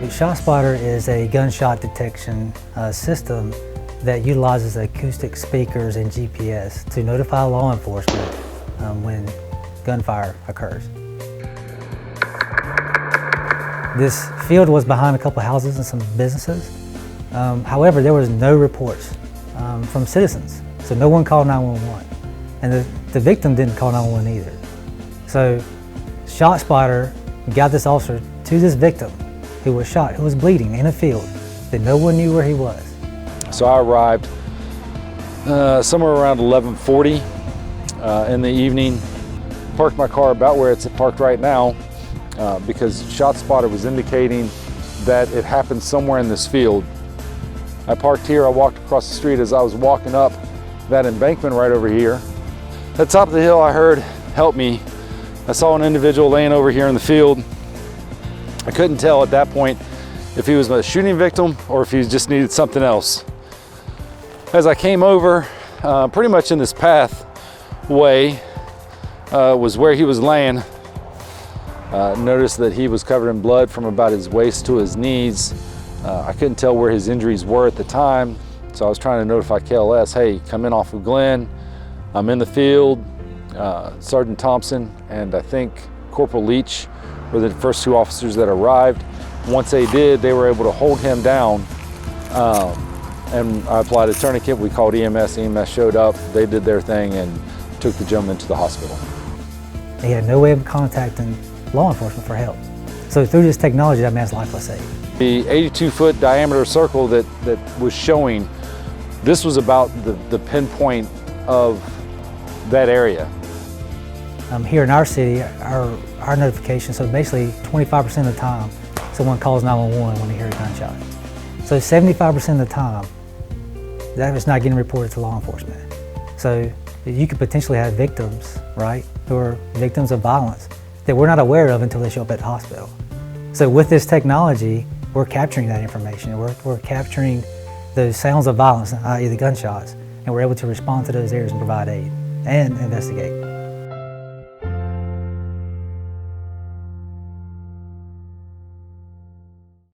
ShotSpotter is a gunshot detection system that utilizes acoustic speakers and GPS to notify law enforcement when gunfire occurs. This field was behind a couple houses and some businesses. However, there was no reports from citizens, so no one called 911. And the victim didn't call 911 either. So ShotSpotter got this officer to this victim who was shot, who was bleeding in a field that no one knew where he was. So I arrived somewhere around 11:40 in the evening, parked my car about where it's parked right now because ShotSpotter was indicating that it happened somewhere in this field. I parked here, I walked across the street. As I was walking up that embankment right over here, at the top of the hill I heard, "Help me." I saw an individual laying over here in the field. I couldn't tell at that point if he was a shooting victim or if he just needed something else. As I came over, pretty much in this pathway was where he was laying. Noticed that he was covered in blood from about his waist to his knees. I couldn't tell where his injuries were at the time, so I was trying to notify KLS, "Hey, come in off of Glenn. I'm in the field." Sergeant Thompson and I think Corporal Leach were the first two officers that arrived. Once they did, they were able to hold him down, and I applied a tourniquet. We called EMS. EMS showed up. They did their thing and took the gentleman to the hospital. He had no way of contacting law enforcement for help. So through this technology, that man's life was saved. The 82-foot diameter circle that was showing, this was about the pinpoint of that area. Here in our city, our notification, so basically 25% of the time, someone calls 911 when they hear a gunshot. So 75% of the time, that is not getting reported to law enforcement. So you could potentially have victims, right, who are victims of violence that we're not aware of until they show up at the hospital. So with this technology, we're capturing that information. We're capturing those sounds of violence, i.e. the gunshots, and we're able to respond to those areas and provide aid and investigate.